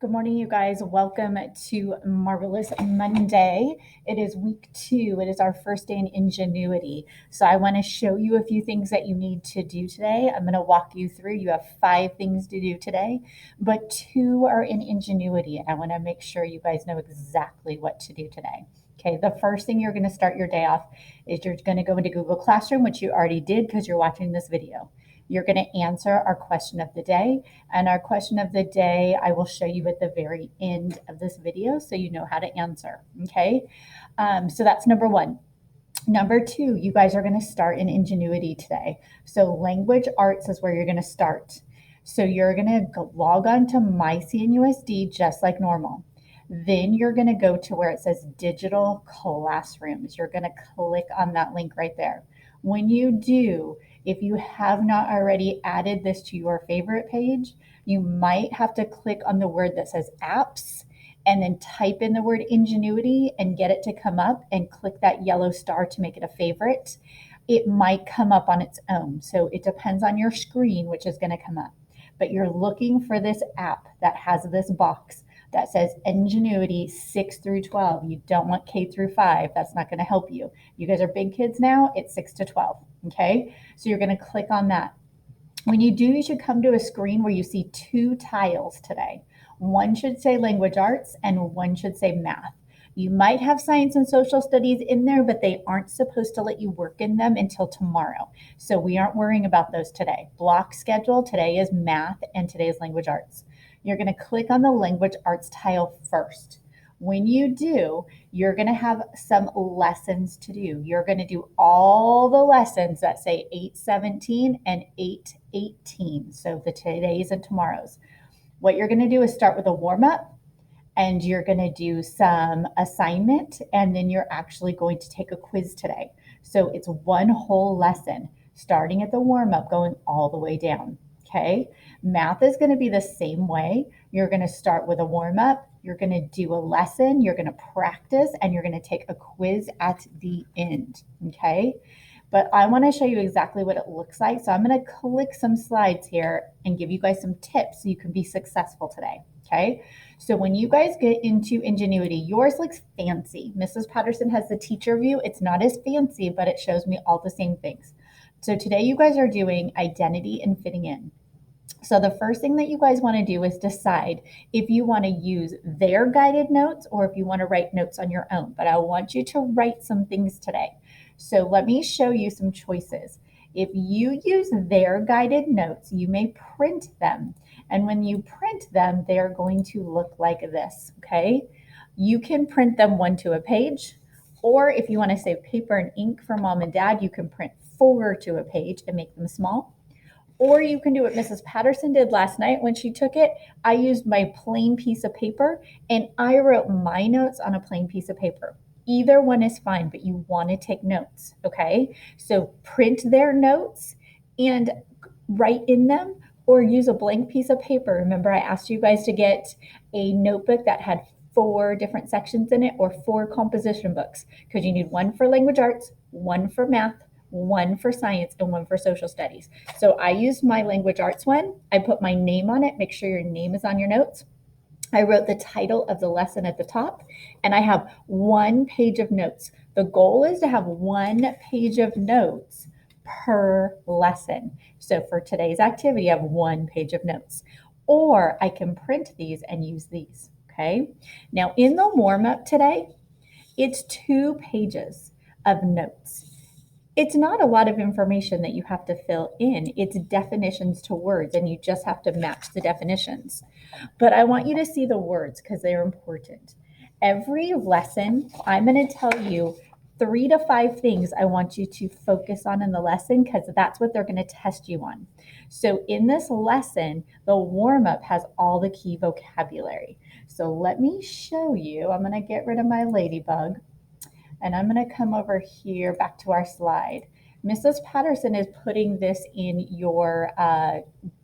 Good morning, you guys. Welcome to Marvelous Monday. It is week 2. It is our first day in Ingenuity. So I want to show you a few things that you need to do today. I'm going to walk you through. You have 5 things to do today, but 2 are in Ingenuity. And I want to make sure you guys know exactly what to do today. Okay, the first thing you're going to start your day off is you're going to go into Google Classroom, which you already did because you're watching this video. You're going to answer our question of the day. And our question of the day, I will show you at the very end of this video so you know how to answer. Okay, so that's number 1. Number 2, you guys are going to start in Ingenuity today. So language arts is where you're going to start. So you're going to log on to MyCNUSD just like normal. Then you're going to go to where it says digital classrooms. You're going to click on that link right there. When you do, if you have not already added this to your favorite page, you might have to click on the word that says apps and then type in the word Ingenuity and get it to come up and click that yellow star to make it a favorite. It might come up on its own. So it depends on your screen, which is going to come up. But you're looking for this app that has this box that says Ingenuity 6 through 12. You don't want K through 5. That's not going to help you. You guys are big kids now. It's 6 to 12. Okay. So you're going to click on that. When you do, you should come to a screen where you see 2 tiles today. One should say language arts and one should say math. You might have science and social studies in there, but they aren't supposed to let you work in them until tomorrow. So we aren't worrying about those today. Block schedule today is math and today is language arts. You're going to click on the language arts tile first. When you do, you're going to have some lessons to do. You're going to do all the lessons that say 8:17 and 8:18. So the todays and tomorrows. What you're going to do is start with a warm up and you're going to do some assignment and then you're actually going to take a quiz today. So it's one whole lesson starting at the warm up going all the way down. Okay. Math is going to be the same way. You're going to start with a warm up. You're going to do a lesson. You're going to practice and you're going to take a quiz at the end. Okay. But I want to show you exactly what it looks like. So I'm going to click some slides here and give you guys some tips so you can be successful today. Okay. So when you guys get into Ingenuity, yours looks fancy. Mrs. Patterson has the teacher view. It's not as fancy, but it shows me all the same things. So today you guys are doing identity and fitting in. So the first thing that you guys want to do is decide if you want to use their guided notes or if you want to write notes on your own. But I want you to write some things today. So let me show you some choices. If you use their guided notes, you may print them. And when you print them, they're going to look like this, okay? You can print them 1 to a page, or if you want to save paper and ink for mom and dad, you can print 4 to a page and make them small. Or you can do what Mrs. Patterson did last night when she took it. I used my plain piece of paper and I wrote my notes on a plain piece of paper. Either one is fine, but you want to take notes, okay? So print their notes and write in them or use a blank piece of paper. Remember, I asked you guys to get a notebook that had 4 different sections in it or 4 composition books because you need one for language arts, one for math, one for science, and one for social studies. So I used my language arts one. I put my name on it. Make sure your name is on your notes. I wrote the title of the lesson at the top, and I have 1 page of notes. The goal is to have 1 page of notes per lesson. So for today's activity, I have 1 page of notes. Or I can print these and use these, okay? Now in the warm-up today, it's 2 pages of notes. It's not a lot of information that you have to fill in. It's definitions to words, and you just have to match the definitions. But I want you to see the words because they're important. Every lesson, I'm going to tell you 3 to 5 things I want you to focus on in the lesson because that's what they're going to test you on. So in this lesson, the warm-up has all the key vocabulary. So let me show you. I'm going to get rid of my ladybug. And I'm going to come over here back to our slide. Mrs. Patterson is putting this in your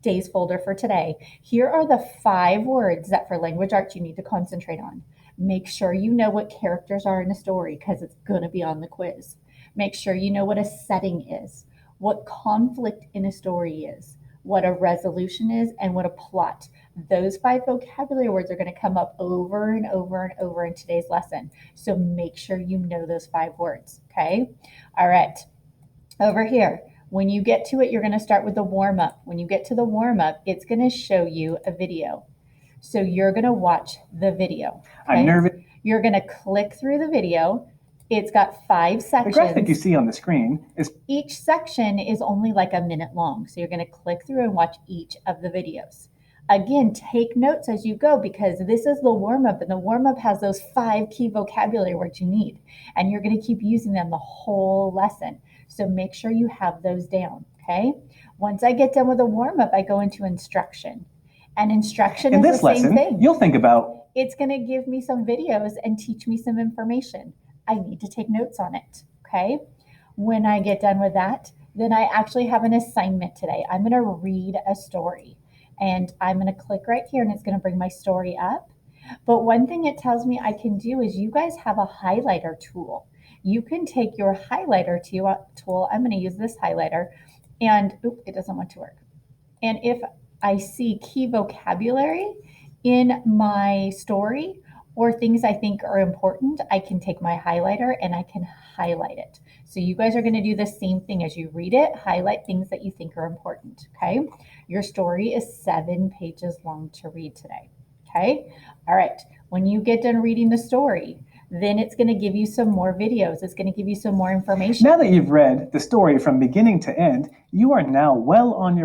days folder for today. Here are the 5 words that for language arts you need to concentrate on. Make sure you know what characters are in a story because it's going to be on the quiz. Make sure you know what a setting is, what conflict in a story is, what a resolution is, and what a plot. Those 5 vocabulary words are going to come up over and over and over in today's lesson. So make sure you know those 5 words, okay? All right, over here. When you get to it, you're going to start with the warm-up. When you get to the warm-up, it's going to show you a video. So you're going to watch the video. Okay? I'm nervous. You're going to click through the video. It's got 5 sections. The graphic you see on the screen is... Each section is only like a minute long. So you're going to click through and watch each of the videos. Again, take notes as you go because this is the warm-up, and the warm-up has those 5 key vocabulary words you need. And you're going to keep using them the whole lesson. So make sure you have those down, okay? Once I get done with the warm-up, I go into instruction. And instruction is the same thing. You'll think about... It's going to give me some videos and teach me some information. I need to take notes on it, okay? When I get done with that, then I actually have an assignment today. I'm going to read a story. And I'm going to click right here, and it's going to bring my story up. But one thing it tells me I can do is you guys have a highlighter tool. You can take your highlighter tool. I'm going to use this highlighter, and it doesn't want to work. And if I see key vocabulary in my story or things I think are important, I can take my highlighter and I can highlight it. So you guys are going to do the same thing as you read it, highlight things that you think are important, okay? Your story is 7 pages long to read today, okay? All right, when you get done reading the story, then it's going to give you some more videos. It's going to give you some more information. Now that you've read the story from beginning to end, you are now well on your